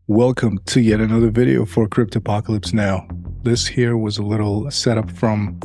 Welcome to yet another video for Cryptopocalypse Now. This here was a little setup from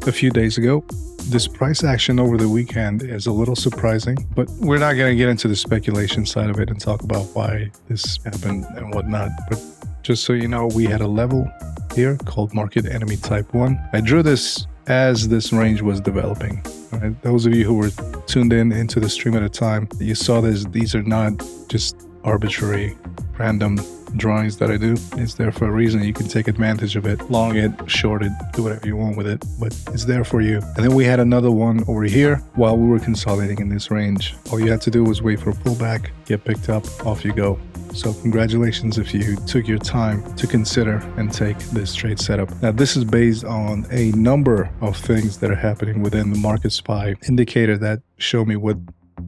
a few days ago. This price action over the weekend is a little surprising, but we're not going to get into the speculation side of it and talk about why this happened and whatnot. But just so you know, we had a level here called Market Enemy Type 1. I drew this as this range was developing. Right? Those of you who were tuned in into the stream at a time, you saw this. These are not just arbitrary random drawings that I do. It's there for a reason. You can take advantage of it, long it, short it, do whatever you want with it, but it's there for you. And then we had another one over here while we were consolidating in this range. All you had to do was wait for a pullback, get picked up, off you go. So congratulations if you took your time to consider and take this trade setup. Now this is based on a number of things that are happening within the Market Spy indicator that show me what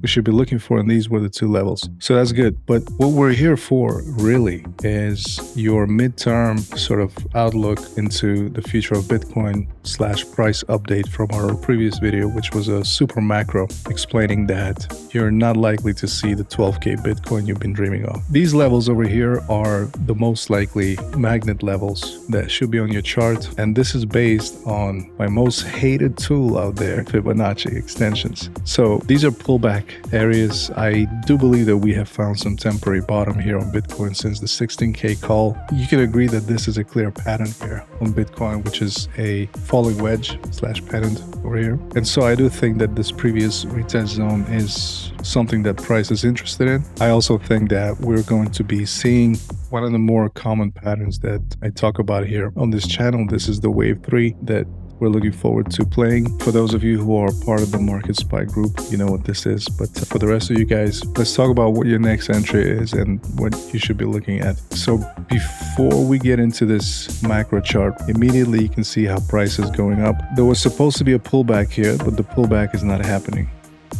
we should be looking for, and these were the two levels. So that's good. But what we're here for really is your midterm sort of outlook into the future of Bitcoin / price update from our previous video, which was a super macro explaining that you're not likely to see the 12K Bitcoin you've been dreaming of. These levels over here are the most likely magnet levels that should be on your chart. And this is based on my most hated tool out there, Fibonacci extensions. So these are pullback areas. I do believe that we have found some temporary bottom here on Bitcoin since the 16K call. You can agree that this is a clear pattern here on Bitcoin, which is a falling wedge / pennant over here. And so I do think that this previous retest zone is something that price is interested in. I also think that we're going to be seeing one of the more common patterns that I talk about here on this channel. This is the wave 3 that we're looking forward to playing. For those of you who are part of the Market Spy group, you know what this is. But for the rest of you guys, let's talk about what your next entry is and what you should be looking at. So before we get into this macro chart, immediately you can see how price is going up. There was supposed to be a pullback here, but the pullback is not happening.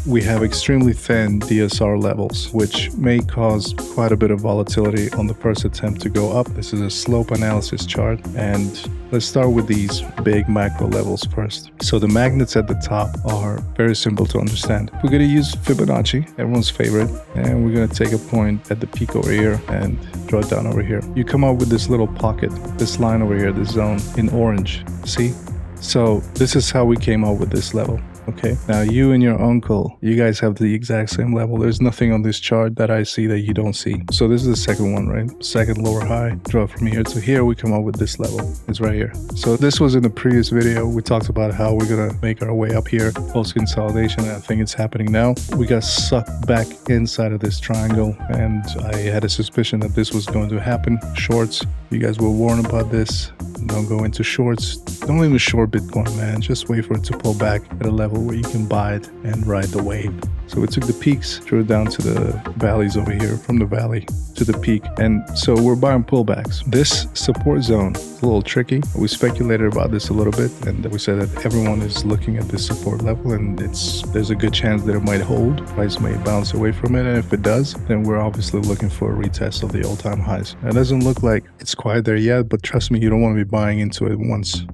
We have extremely thin DSR levels, which may cause quite a bit of volatility on the first attempt to go up. This is a slope analysis chart, and let's start with these big macro levels first. So the magnets at the top are very simple to understand. We're going to use Fibonacci, everyone's favorite, and we're going to take a point at the peak over here and draw it down over here. You come up with this little pocket, this line over here, this zone in orange, see? So this is how we came up with this level. Okay, now you and your uncle, you guys have the exact same level. There's nothing on this chart that I see that you don't see. So this is the second one, right? Second lower high, draw from here to here, we come up with this level. It's right here. So this was in the previous video. We talked about how we're gonna make our way up here post consolidation, and I think it's happening now. We got sucked back inside of this triangle, and I had a suspicion that this was going to happen. Shorts, you guys were warned about this. Don't go into shorts. Don't even short Bitcoin, man. Just wait for it to pull back at a level where you can buy it and ride the wave. So we took the peaks, drew it down to the valleys over here, from the valley to the peak. And so we're buying pullbacks. This support zone is a little tricky. We speculated about this a little bit, and we said that everyone is looking at this support level, and there's a good chance that it might hold. Price may bounce away from it, and if it does, then we're obviously looking for a retest of the all-time highs. It doesn't look like it's quite there yet, but trust me, you don't want to be buying into it once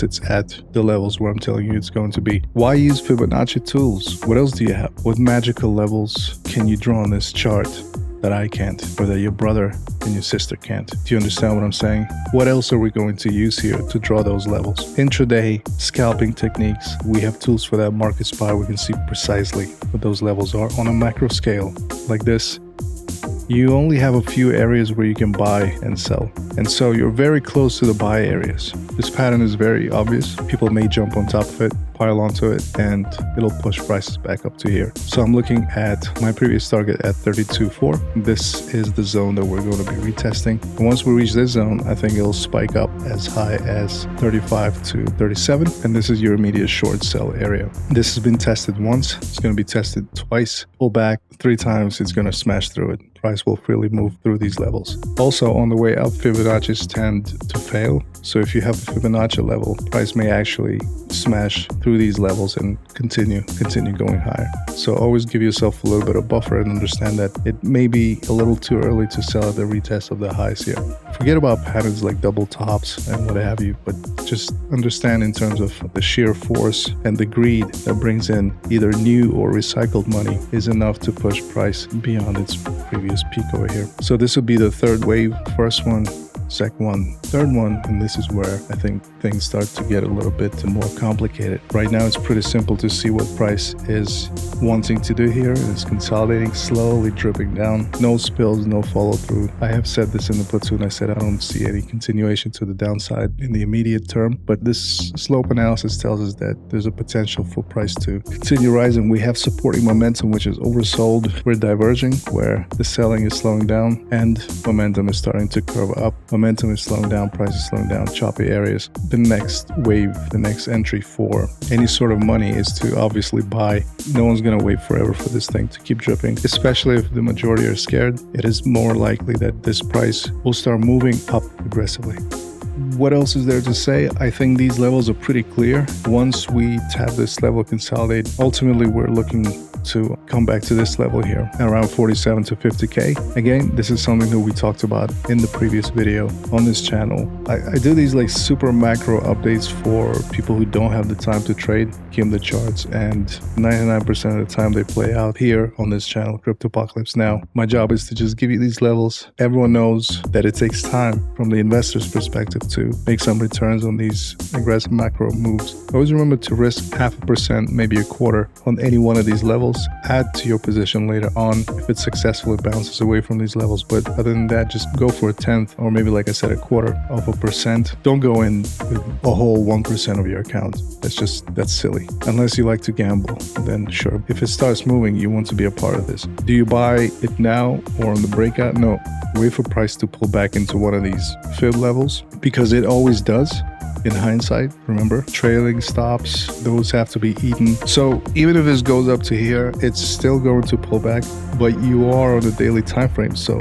it's at the levels where I'm telling you it's going to be. Why use Fibonacci tools? What else do you have? What magical levels can you draw on this chart that I can't, or that your brother and your sister can't? Do you understand what I'm saying? What else are we going to use here to draw those levels? Intraday scalping techniques. We have tools for that. Market Spy, we can see precisely what those levels are on a macro scale like this. You only have a few areas where you can buy and sell. And so you're very close to the buy areas. This pattern is very obvious. People may jump on top of it, pile onto it, and it'll push prices back up to here. So I'm looking at my previous target at 32.4. This is the zone that we're going to be retesting. And once we reach this zone, I think it'll spike up as high as 35 to 37. And this is your immediate short sell area. This has been tested once. It's going to be tested twice. Pull back 3 times. It's going to smash through it. Price will freely move through these levels. Also, on the way up, Fibonacci's tend to fail. So if you have a Fibonacci level, price may actually smash through these levels and continue going higher. So always give yourself a little bit of buffer and understand that it may be a little too early to sell at the retest of the highs here. Forget about patterns like double tops stocks and what have you, but just understand in terms of the sheer force and the greed that brings in either new or recycled money is enough to push price beyond its previous peak over here. So this would be the third wave. First one, second one, third one, and this is where I think things start to get a little bit more complicated. Right now it's pretty simple to see what price is wanting to do here. It's consolidating, slowly dripping down, no spills, no follow through. I have said this in the platoon. I said I don't see any continuation to the downside in the immediate term, but this slope analysis tells us that there's a potential for price to continue rising. We have supporting momentum, which is oversold. We're diverging where the selling is slowing down and momentum is starting to curve up. Momentum is slowing down, price is slowing down, choppy areas. The next wave, the next entry for any sort of money is to obviously buy. No one's going to wait forever for this thing to keep dripping, especially if the majority are scared. It is more likely that this price will start moving up aggressively. What else is there to say? I think these levels are pretty clear. Once we tap this level, consolidate, ultimately we're looking to come back to this level here around 47 to 50k. Again, this is something that we talked about in the previous video on this channel. I do these like super macro updates for people who don't have the time to trade, skim the charts, and 99% of the time they play out here on this channel, Cryptopocalypse Now. My job is to just give you these levels. Everyone knows that it takes time from the investor's perspective to make some returns on these aggressive macro moves. Always remember to risk 0.5%, maybe a quarter on any one of these levels. Add to your position later on if it successfully bounces away from these levels, but other than that, just go for a tenth, or maybe like I said, 0.25%. Don't go in with a whole 1% of your account. That's silly. Unless you like to gamble, then sure. If it starts moving, you want to be a part of this. Do you buy it now or on the breakout? No. Wait for price to pull back into one of these fib levels, because it always does. In hindsight, remember, trailing stops, those have to be eaten. So even if this goes up to here, it's still going to pull back, but you are on a daily time frame. So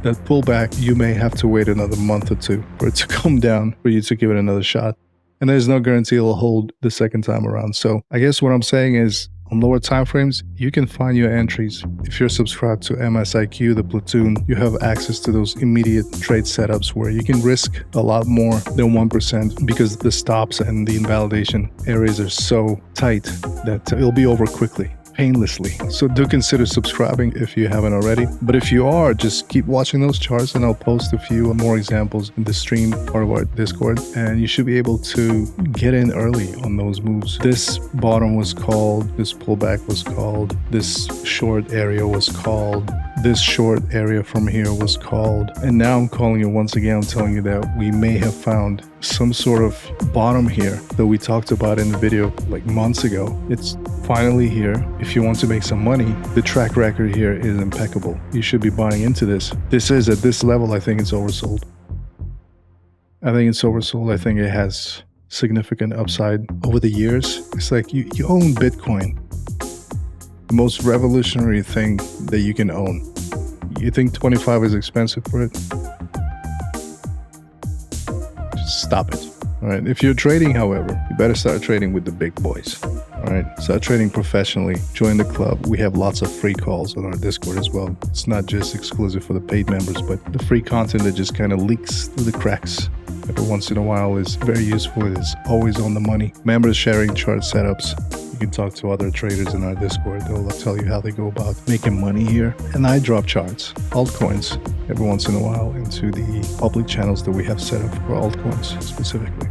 that pullback, you may have to wait another month or two for it to come down, for you to give it another shot. And there's no guarantee it'll hold the second time around. So I guess what I'm saying is, on lower time frames, you can find your entries. If you're subscribed to MSIQ, the platoon, you have access to those immediate trade setups where you can risk a lot more than 1% because the stops and the invalidation areas are so tight that it'll be over quickly, painlessly. So do consider subscribing if you haven't already. But if you are, just keep watching those charts, and I'll post a few more examples in the stream part of our Discord, and you should be able to get in early on those moves. This bottom was called, this pullback was called, this short area was called, this short area from here was called, and now I'm calling it once again. I'm telling you that we may have found some sort of bottom here that we talked about in the video like months ago. It's finally here. If you want to make some money, the track record here is impeccable. You should be buying into this. This is at this level, I think it's oversold. I think it's oversold. I think it has significant upside over the years. It's like you own Bitcoin, the most revolutionary thing that you can own. You think 25 is expensive for it? Just stop it. All right. If you're trading, however, you better start trading with the big boys. All right. Start trading professionally. Join the club. We have lots of free calls on our Discord as well. It's not just exclusive for the paid members, but the free content that just kind of leaks through the cracks every once in a while is very useful. It is always on the money. Members sharing chart setups. You can talk to other traders in our Discord. They'll tell you how they go about making money here. And I drop charts, altcoins, every once in a while into the public channels that we have set up for altcoins specifically.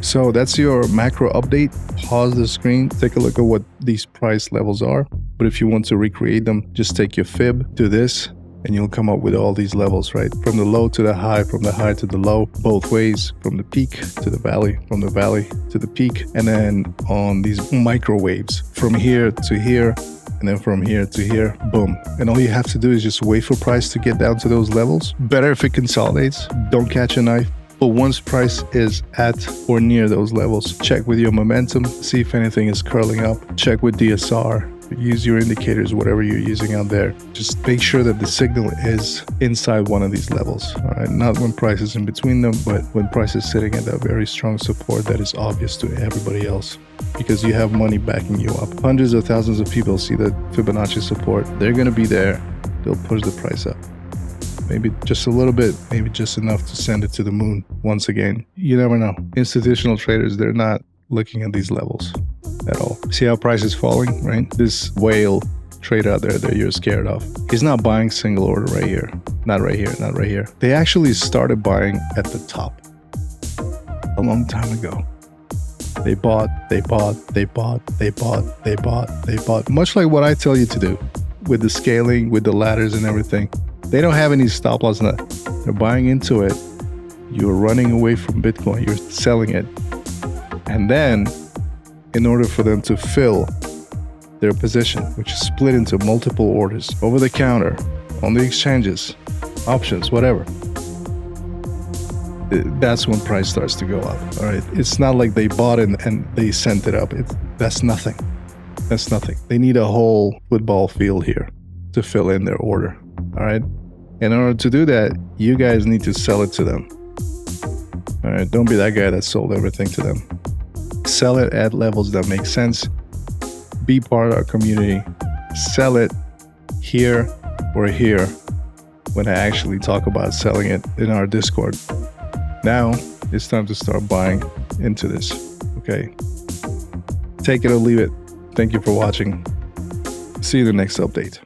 So that's your macro update. Pause the screen, take a look at what these price levels are. But if you want to recreate them, just take your fib, do this, and you'll come up with all these levels, right? From the low to the high, from the high to the low, both ways, from the peak to the valley, from the valley to the peak, and then on these microwaves, from here to here, and then from here to here, boom. And all you have to do is just wait for price to get down to those levels. Better if it consolidates, don't catch a knife. But once price is at or near those levels, check with your momentum, see if anything is curling up, check with DSR, use your indicators, whatever you're using out there. Just make sure that the signal is inside one of these levels, all right? Not when price is in between them, but when price is sitting at that very strong support that is obvious to everybody else, because you have money backing you up. Hundreds of thousands of people see the Fibonacci support. They're going to be there. They'll push the price up. maybe just a little bit, maybe just enough to send it to the moon once again. You never know. Institutional traders, they're not looking at these levels at all. See how price is falling, right? This whale trader out there that you're scared of, he's not buying single order right here. Not right here, not right here. They actually started buying at the top a long time ago. They bought, they bought, they bought, they bought, they bought, they bought. Much like what I tell you to do with the scaling, with the ladders and everything. They don't have any stop loss. They're buying into it. You're running away from Bitcoin. You're selling it. And then, in order for them to fill their position, which is split into multiple orders, over the counter, on the exchanges, options, whatever, that's when price starts to go up. All right. It's not like they bought it and they sent it up. That's nothing. That's nothing. They need a whole football field here to fill in their order. All right. In order to do that, you guys need to sell it to them. All right. Don't be that guy that sold everything to them. Sell it at levels that make sense. Be part of our community. Sell it here or here when I actually talk about selling it in our Discord. Now it's time to start buying into this. Okay. Take it or leave it. Thank you for watching. See you in the next update.